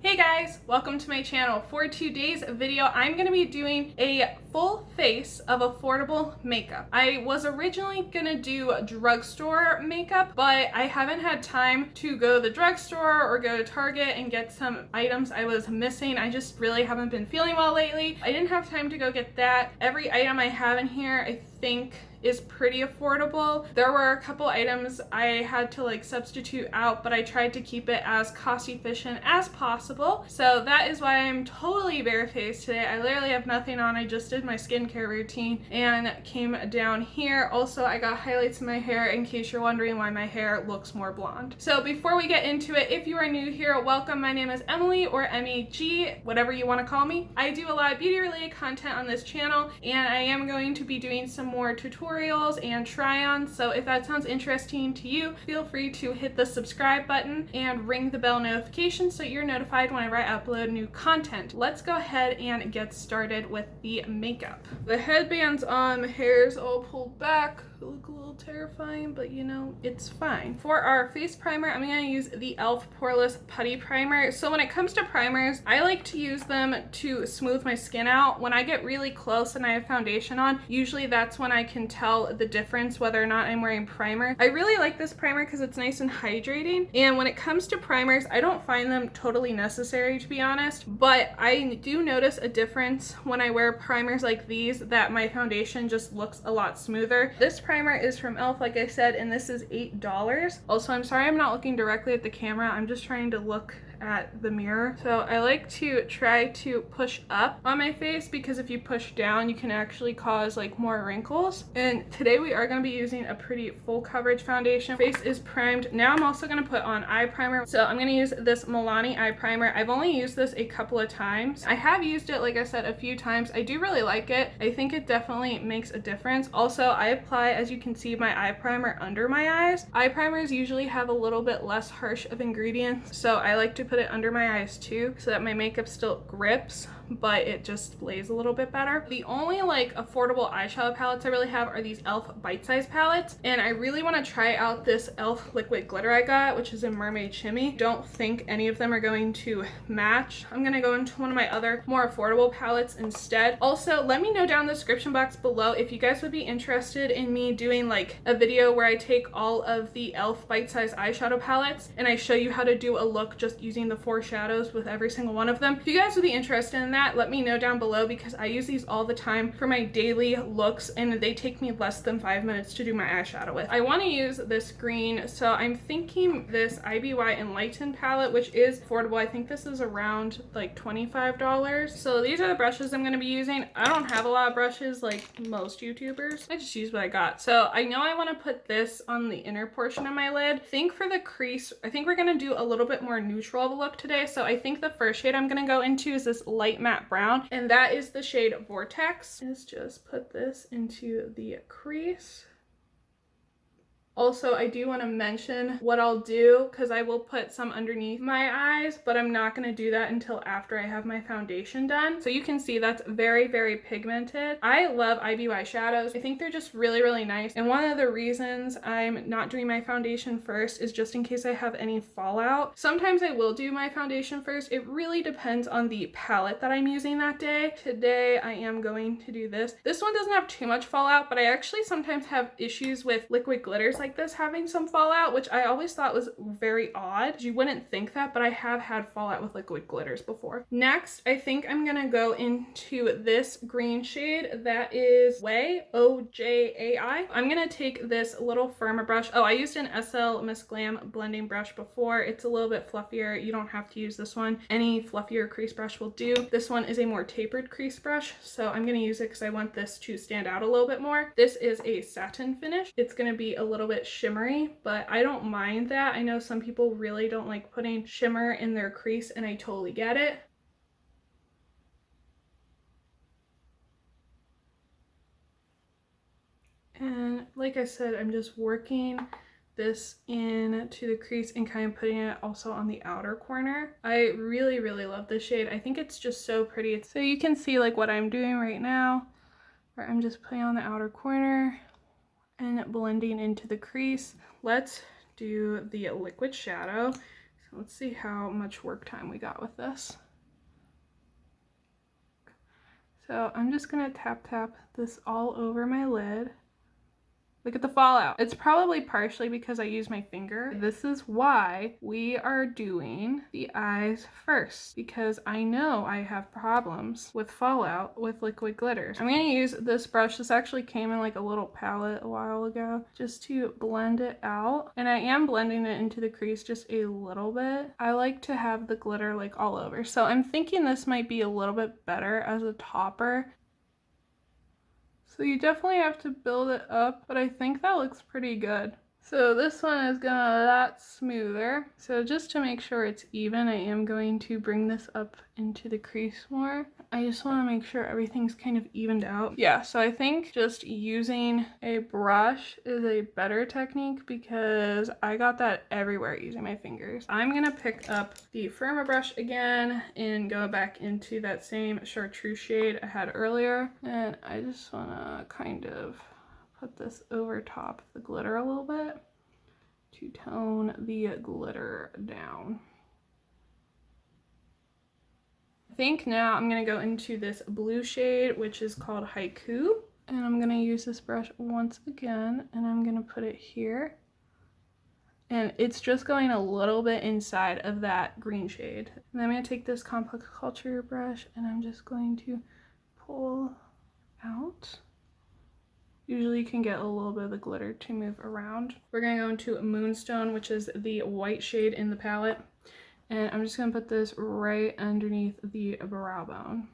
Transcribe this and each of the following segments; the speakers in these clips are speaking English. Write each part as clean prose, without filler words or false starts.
Hey guys, welcome to my channel. For today's video, I'm going to be doing a full face of affordable makeup. I was originally going to do drugstore makeup, but I haven't had time to go to the drugstore or go to Target and get some items I was missing. I just really haven't been feeling well lately. I didn't have time to go get that. Every item I have in here, I think is pretty affordable. There were a couple items I had to substitute out, but I tried to keep it as cost efficient as possible. So that is why I'm totally barefaced today. I literally have nothing on. I just did my skincare routine and came down here. Also, I got highlights in my hair in case you're wondering why my hair looks more blonde. So before we get into it, if you are new here, welcome. My name is Emily, or MEG, whatever you want to call me. I do a lot of beauty related content on this channel, and I am going to be doing some more tutorials and try-ons. So if that sounds interesting to you, feel free to hit the subscribe button and ring the bell notification so you're notified whenever I upload new content. Let's go ahead and get started with the makeup. The headband's on, the hair's all pulled back. It look a little terrifying, but you know, it's fine. For our face primer, I'm gonna use the e.l.f. Poreless Putty Primer. So when it comes to primers, I like to use them to smooth my skin out. When I get really close and I have foundation on, usually that's when I can tell the difference whether or not I'm wearing primer. I really like this primer because it's nice and hydrating. And when it comes to primers, I don't find them totally necessary, to be honest, but I do notice a difference when I wear primers like these, that my foundation just looks a lot smoother. This primer is from e.l.f., like I said, and this is $8. Also, I'm sorry I'm not looking directly at the camera. I'm just trying to look at the mirror. So I like to try to push up on my face, because if you push down, you can actually cause more wrinkles. And today we are going to be using a pretty full coverage foundation. Face is primed. Now I'm also going to put on eye primer. So I'm going to use this Milani eye primer. I've only used this a couple of times. I have used it, like I said, a few times. I do really like it. I think it definitely makes a difference. Also, I apply, as you can see, my eye primer under my eyes. Eye primers usually have a little bit less harsh of ingredients, so I like to put it under my eyes too, so that my makeup still grips, but it just lays a little bit better. The only affordable eyeshadow palettes I really have are these e.l.f. bite-size palettes, and I really want to try out this e.l.f. liquid glitter I got, which is in Mermaid Shimmy. Don't think any of them are going to match. I'm gonna go into one of my other more affordable palettes instead. Also, let me know down in the description box below if you guys would be interested in me doing a video where I take all of the e.l.f. bite-size eyeshadow palettes and I show you how to do a look just using the 4 shadows with every single one of them. If you guys would be interested in that, let me know down below, because I use these all the time for my daily looks and they take me less than 5 minutes to do my eyeshadow with. I want to use this green, so I'm thinking this IBY Enlightened Palette, which is affordable. I think this is around $25. So these are the brushes I'm going to be using. I don't have a lot of brushes like most YouTubers. I just use what I got. So I know I want to put this on the inner portion of my lid. I think for the crease, I think we're going to do a little bit more neutral of a look today. So I think the first shade I'm going to go into is this light matte brown, and that is the shade Vortex. Let's just put this into the crease. Also, I do want to mention what I'll do, because I will put some underneath my eyes, but I'm not going to do that until after I have my foundation done. So you can see that's very, very pigmented. I love IBY shadows. I think they're just really, really nice. And one of the reasons I'm not doing my foundation first is just in case I have any fallout. Sometimes I will do my foundation first. It really depends on the palette that I'm using that day. Today, I am going to do this. This one doesn't have too much fallout, but I actually sometimes have issues with liquid glitters like this having some fallout, which I always thought was very odd. You wouldn't think that, but I have had fallout with liquid glitters before. Next, I think I'm gonna go into this green shade that is Way, O-J-A-I. I'm gonna take this little firmer brush. Oh, I used an SL Miss Glam blending brush before. It's a little bit fluffier. You don't have to use this one. Any fluffier crease brush will do. This one is a more tapered crease brush, so I'm gonna use it because I want this to stand out a little bit more. This is a satin finish. It's gonna be a little bit shimmery, but I don't mind that. I know some people really don't like putting shimmer in their crease, and I totally get it. And like I said, I'm just working this into the crease and kind of putting it also on the outer corner. I really, really love this shade. I think it's just so pretty. So you can see what I'm doing right now, where I'm just putting on the outer corner and blending into the crease. Let's do the liquid shadow. So let's see how much work time we got with this. So I'm just gonna tap this all over my lid. Look at the fallout. It's probably partially because I use my finger. This is why we are doing the eyes first, because I know I have problems with fallout with liquid glitters. I'm gonna use this brush. This actually came in like a little palette a while ago, just to blend it out. And I am blending it into the crease just a little bit. I like to have the glitter like all over. So I'm thinking this might be a little bit better as a topper. So you definitely have to build it up, but I think that looks pretty good. So this one is gonna a lot smoother. So just to make sure it's even, I am going to bring this up into the crease more. I just want to make sure everything's kind of evened out. Yeah, so I think just using a brush is a better technique because I got that everywhere using my fingers. I'm gonna pick up the firmer brush again and go back into that same chartreuse shade I had earlier. And I just want to kind of put this over top of the glitter a little bit to tone the glitter down. I think now I'm going to go into this blue shade, which is called Haiku. And I'm going to use this brush once again, and I'm going to put it here. And it's just going a little bit inside of that green shade. And I'm going to take this Complex Culture brush, and I'm just going to pull out. Usually you can get a little bit of the glitter to move around. We're going to go into Moonstone, which is the white shade in the palette. And I'm just going to put this right underneath the brow bone.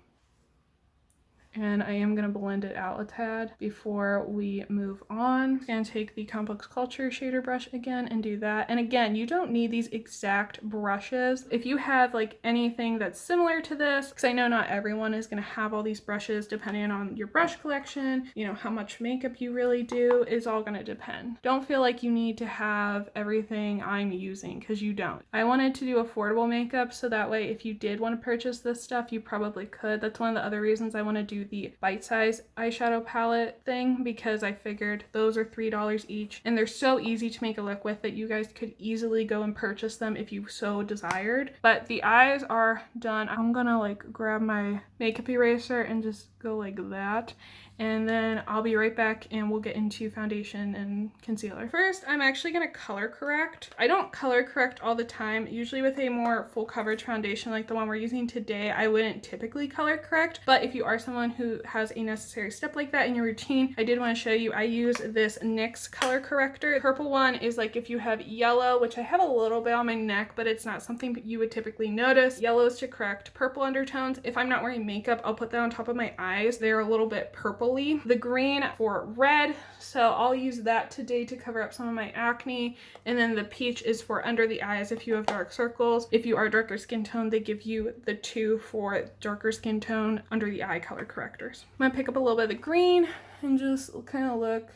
And I am going to blend it out a tad before we move on. I'm going to take the Complex Culture shader brush again and do that. And again, you don't need these exact brushes. If you have like anything that's similar to this, because I know not everyone is going to have all these brushes depending on your brush collection, you know, how much makeup you really do is all going to depend. Don't feel like you need to have everything I'm using, because you don't. I wanted to do affordable makeup so that way if you did want to purchase this stuff, you probably could. That's one of the other reasons I want to do the bite-size eyeshadow palette thing, because I figured those are $3 each and they're so easy to make a look with that you guys could easily go and purchase them if you so desired. But the eyes are done. I'm gonna like grab my makeup eraser and just go like that, and then I'll be right back and we'll get into foundation and concealer. First, I'm actually gonna color correct. I don't color correct all the time. Usually with a more full coverage foundation like the one we're using today, I wouldn't typically color correct, but if you are someone who has a necessary step like that in your routine, I did want to show you. I use this NYX color corrector. The purple one is like if you have yellow, which I have a little bit on my neck, but it's not something you would typically notice. Yellow is to correct purple undertones. If I'm not wearing makeup, I'll put that on top of my eyes. They're a little bit purpley. The green for red, so I'll use that today to cover up some of my acne. And then the peach is for under the eyes if you have dark circles. If you are darker skin tone, they give you the 2 for darker skin tone under the eye color correctors. I'm gonna pick up a little bit of the green and just kind of look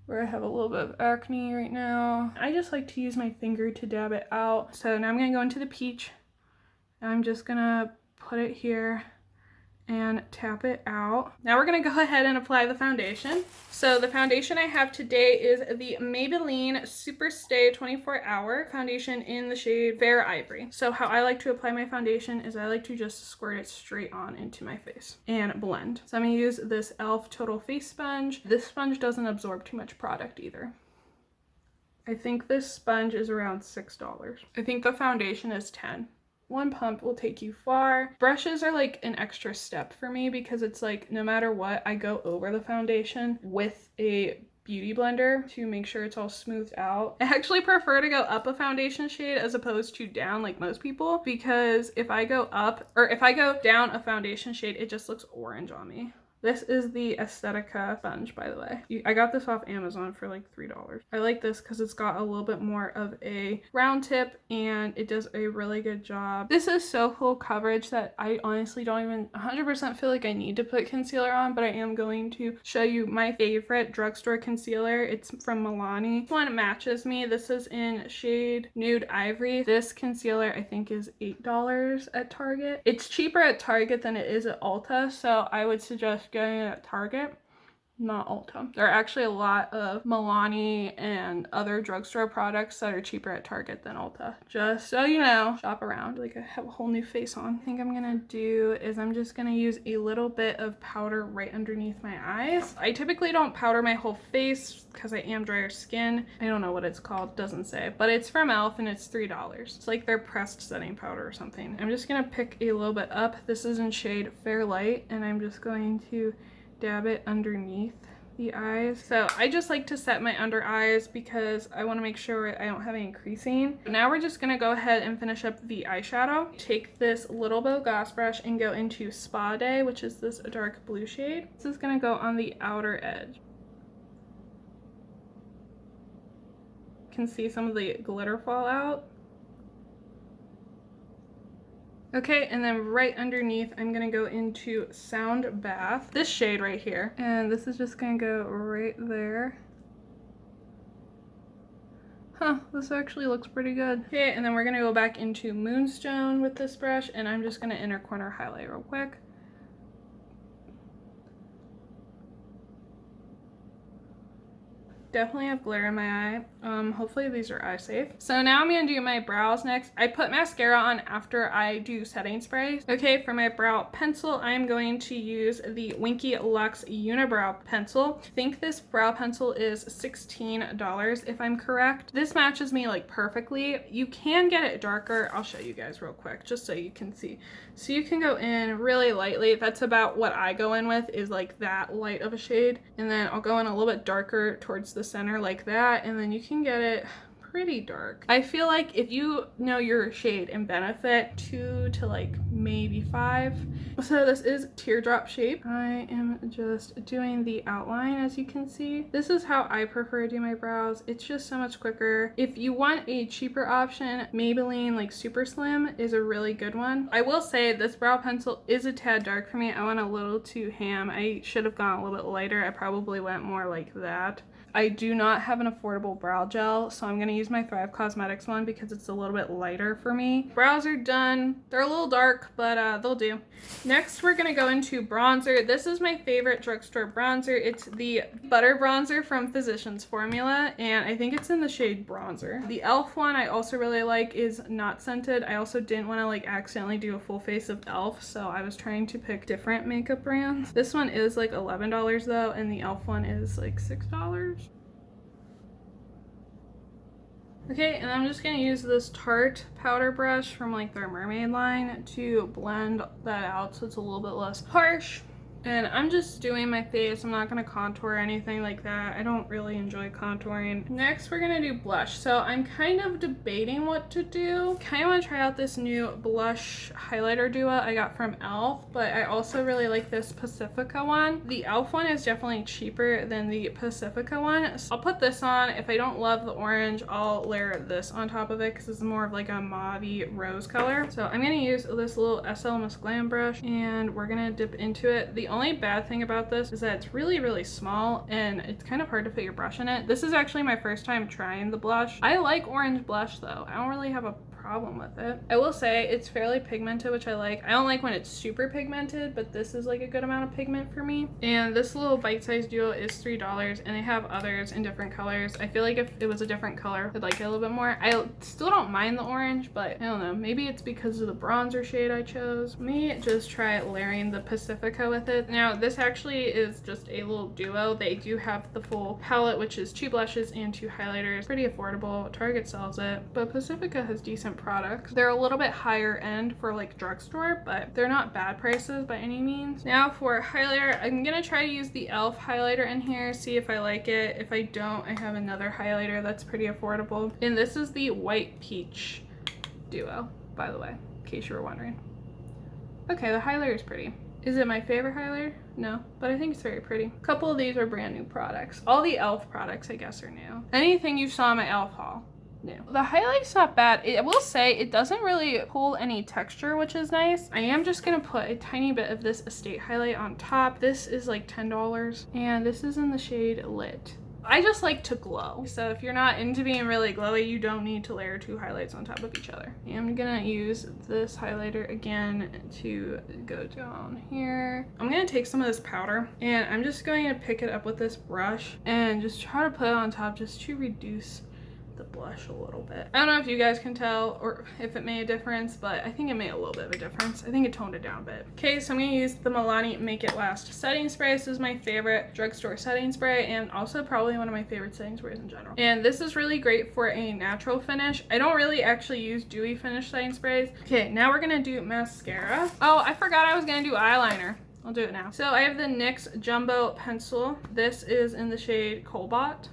where I have a little bit of acne right now. I just like to use my finger to dab it out. So now I'm gonna go into the peach. I'm just gonna put it here and tap it out. Now we're gonna go ahead and apply the foundation. So the foundation I have today is the Maybelline Superstay 24-Hour Foundation in the shade Fair Ivory. So how I like to apply my foundation is I like to just squirt it straight on into my face and blend. So I'm gonna use this e.l.f. Total Face Sponge. This sponge doesn't absorb too much product either. I think this sponge is around $6. I think the foundation is $10. One pump will take you far. Brushes are like an extra step for me because it's like no matter what, I go over the foundation with a beauty blender to make sure it's all smoothed out. I actually prefer to go up a foundation shade as opposed to down like most people, because if I go up or if I go down a foundation shade, it just looks orange on me. This is the Pacifica sponge, by the way. I got this off Amazon for like $3. I like this because it's got a little bit more of a round tip and it does a really good job. This is so full coverage that I honestly don't even 100% feel like I need to put concealer on, but I am going to show you my favorite drugstore concealer. It's from Milani. This one matches me. This is in shade Nude Ivory. This concealer I think is $8 at Target. It's cheaper at Target than it is at Ulta, so I would suggest going at Target. not Ulta. There are actually a lot of Milani and other drugstore products that are cheaper at Target than Ulta. Just so you know, shop around. Like, I have a whole new face on. I think I'm gonna do is I'm just gonna use a little bit of powder right underneath my eyes. I typically don't powder my whole face because I am drier skin. I don't know what it's called, doesn't say, but it's from e.l.f. and it's $3. It's like their pressed setting powder or something. I'm just gonna pick a little bit up. This is in shade Fair Light, and I'm just going to dab it underneath the eyes. So I just like to set my under eyes because I want to make sure I don't have any creasing. Now we're just gonna go ahead and finish up the eyeshadow. Take this little bit of glass brush and go into Spa Day, which is this dark blue shade. This is gonna go on the outer edge. You can see some of the glitter fall out. Okay, and then right underneath, I'm gonna go into Sound Bath, this shade right here. And this is just gonna go right there. Huh, this actually looks pretty good. Okay, and then we're gonna go back into Moonstone with this brush, and I'm just gonna inner corner highlight real quick. Definitely have glare in my eye. Hopefully these are eye safe. So now I'm gonna do my brows next. I put mascara on after I do setting sprays. Okay, for my brow pencil, I am going to use the Winky Lux Uni-Brow pencil. I think this brow pencil is $16 if I'm correct. This matches me like perfectly. You can get it darker. I'll show you guys real quick just so you can see. So you can go in really lightly. That's about what I go in with, is like that light of a shade. And then I'll go in a little bit darker towards the center like that, and then you can get it pretty dark. I feel like if you know your shade and benefit, 2 to like maybe 5. So this is teardrop shape. I am just doing the outline, as you can see. This is how I prefer to do my brows. It's just so much quicker. If you want a cheaper option, Maybelline like Super Slim is a really good one. I will say this brow pencil is a tad dark for me. I went a little too ham. I should have gone a little bit lighter. I probably went more like that. I do not have an affordable brow gel, so I'm gonna use my Thrive Cosmetics one because it's a little bit lighter for me. Brows are done. They're a little dark, but they'll do. Next, we're gonna go into bronzer. This is my favorite drugstore bronzer. It's the Butter Bronzer from Physicians Formula, and I think it's in the shade Bronzer. The e.l.f. one I also really like is not scented. I also didn't want to like accidentally do a full face of e.l.f., so I was trying to pick different makeup brands. This one is like $11 though, and the e.l.f. one is like $6. Okay, and I'm just gonna use this Tarte powder brush from like their mermaid line to blend that out so it's a little bit less harsh. And I'm just doing my face. I'm not gonna contour or anything like that. I don't really enjoy contouring. Next, we're gonna do blush. So I'm kind of debating what to do. Kind of wanna try out this new blush highlighter duo I got from e.l.f., but I also really like this Pacifica one. The e.l.f. one is definitely cheaper than the Pacifica one. So I'll put this on. If I don't love the orange, I'll layer this on top of it because it's more of like a mauve-y rose color. So I'm gonna use this little SL Miss Glam brush, and we're gonna dip into it. The only bad thing about this is that it's really small and it's kind of hard to fit your brush in it. This is actually my first time trying the blush. I like orange blush though. I don't really have a problem with it. I will say it's fairly pigmented, which I like. I don't like when it's super pigmented, but this is like a good amount of pigment for me. And this little bite-sized duo is $3, and they have others in different colors. I feel like if it was a different color, I'd like it a little bit more. I still don't mind the orange, but I don't know, maybe it's because of the bronzer shade I chose. Let me just try layering the Pacifica with it. Now this actually is just a little duo. They do have the full palette, which is 2 blushes and 2 highlighters. Pretty affordable. Target sells it, but Pacifica has decent products. They're a little bit higher end for like drugstore, but they're not bad prices by any means. Now for highlighter, I'm gonna try to use the e.l.f. highlighter in here, see if I like it. If I don't, I have another highlighter that's pretty affordable, and this is the White Peach duo, by the way, in case you were wondering. Okay, the highlighter is pretty. Is it my favorite highlighter? No, but I think it's very pretty. A couple of these are brand new products. All the e.l.f. products, I guess, are new. Anything you saw in my e.l.f. haul, new. The highlight's not bad. I will say it doesn't really pull any texture, which is nice. I am just gonna put a tiny bit of this Estate highlight on top. This is like $10, and this is in the shade Lit. I just like to glow. So if you're not into being really glowy, you don't need to layer 2 highlights on top of each other. I'm gonna use this highlighter again to go down here. I'm gonna take some of this powder and I'm just going to pick it up with this brush and just try to put it on top just to reduce the blush a little bit. I don't know if you guys can tell or if it made a difference, but I think it made a little bit of a difference. I think it toned it down a bit. Okay, so I'm gonna use the Milani Make It Last setting spray. This is my favorite drugstore setting spray and also probably one of my favorite setting sprays in general. And this is really great for a natural finish. I don't really actually use dewy finish setting sprays. Okay, now we're gonna do mascara. Oh, I forgot I was gonna do eyeliner. I'll do it now. So I have the NYX Jumbo pencil. This is in the shade Cobalt.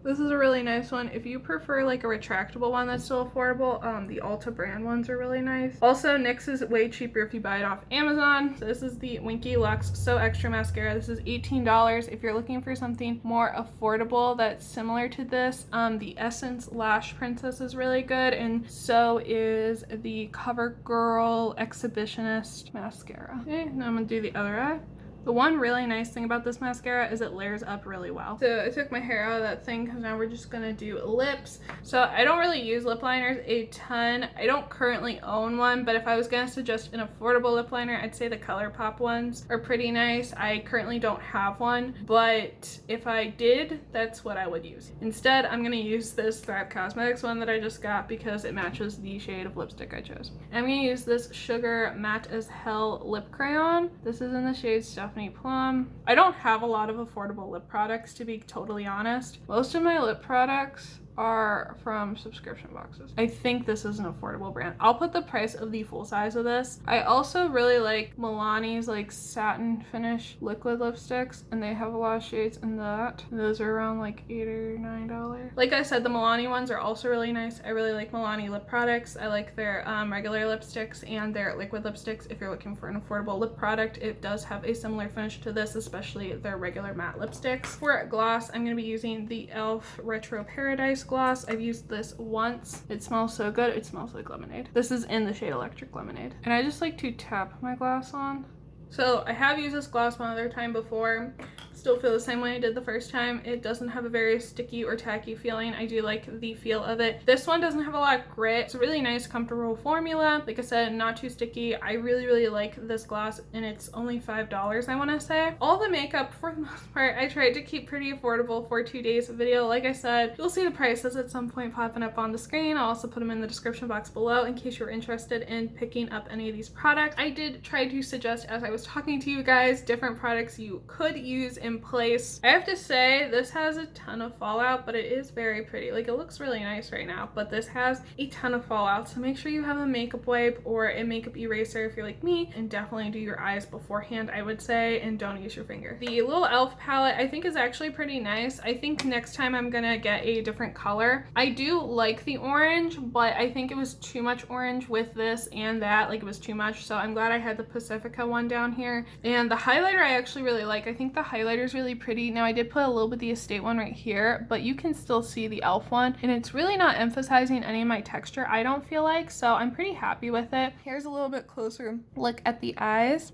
This is a really nice one. If you prefer like a retractable one that's still affordable, the Ulta brand ones are really nice. Also, NYX is way cheaper if you buy it off Amazon. So this is the Winky Lux So Extra Mascara. This is $18. If you're looking for something more affordable that's similar to this, the Essence Lash Princess is really good, and so is the CoverGirl Exhibitionist Mascara. Okay, now I'm gonna do the other eye. The one really nice thing about this mascara is it layers up really well. So I took my hair out of that thing because now we're just gonna do lips. So I don't really use lip liners a ton. I don't currently own one, but if I was gonna suggest an affordable lip liner, I'd say the ColourPop ones are pretty nice. I currently don't have one, but if I did, that's what I would use. Instead, I'm gonna use this Thrive Cosmetics one that I just got because it matches the shade of lipstick I chose. I'm gonna use this Sugar Matte as Hell lip crayon. This is in the shade Stuff Plum. I don't have a lot of affordable lip products, to be totally honest. Most of my lip products are from subscription boxes. I think this is an affordable brand. I'll put the price of the full size of this. I also really like Milani's like satin finish liquid lipsticks, and they have a lot of shades in that. Those are around like $8 or $9. Like I said, the Milani ones are also really nice. I really like Milani lip products. I like their regular lipsticks and their liquid lipsticks. If you're looking for an affordable lip product, it does have a similar finish to this, especially their regular matte lipsticks. For gloss, I'm going to be using the e.l.f. Retro Paradise gloss. I've used this once. It smells so good. It smells like lemonade. This is in the shade Electric Lemonade. And I just like to tap my gloss on. So I have used this gloss one other time before. Still feel the same way I did the first time. It doesn't have a very sticky or tacky feeling. I do like the feel of it. This one doesn't have a lot of grit. It's a really nice, comfortable formula. Like I said, not too sticky. I really, really like this gloss, and it's only $5, I want to say. All the makeup, for the most part, I tried to keep pretty affordable for today's video. Like I said, you'll see the prices at some point popping up on the screen. I'll also put them in the description box below in case you're interested in picking up any of these products. I did try to suggest, as I was talking to you guys, different products you could use in place. I have to say, this has a ton of fallout, but it is very pretty. Like, it looks really nice right now, but this has a ton of fallout, so make sure you have a makeup wipe or a makeup eraser if you're like me, and definitely do your eyes beforehand, I would say, and don't use your finger. The little e.l.f. palette I think is actually pretty nice. I think next time I'm gonna get a different color. I do like the orange, but I think it was too much orange with this and that. Like, it was too much, so I'm glad I had the Pacifica one down here. And the highlighter I actually really like. I think the highlighter is really pretty. Now I did put a little bit of the Estate one right here, but you can still see the e.l.f. one, and it's really not emphasizing any of my texture, I don't feel like, so I'm pretty happy with it. Here's a little bit closer look at the eyes.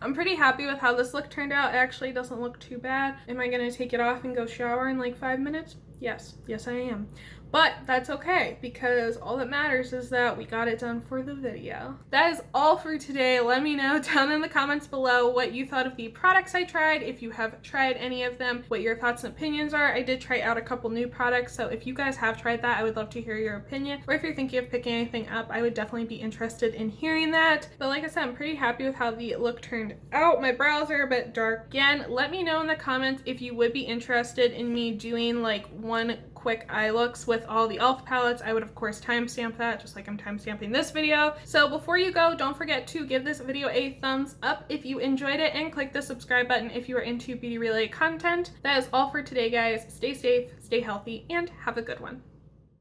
I'm pretty happy with how this look turned out. It actually doesn't look too bad. Am I gonna take it off and go shower in like 5 minutes? Yes, I am. But that's okay, because all that matters is that we got it done for the video. That is all for today. Let me know down in the comments below what you thought of the products I tried, if you have tried any of them, what your thoughts and opinions are. I did try out a couple new products, so if you guys have tried that, I would love to hear your opinion. Or if you're thinking of picking anything up, I would definitely be interested in hearing that. But like I said, I'm pretty happy with how the look turned out. My brows are a bit dark. Again, let me know in the comments if you would be interested in me doing like one quick eye looks with all the e.l.f. palettes. I would of course timestamp that, just like I'm timestamping this video. So before you go, don't forget to give this video a thumbs up if you enjoyed it, and click the subscribe button if you are into beauty related content. That is all for today, guys. Stay safe, stay healthy, and have a good one.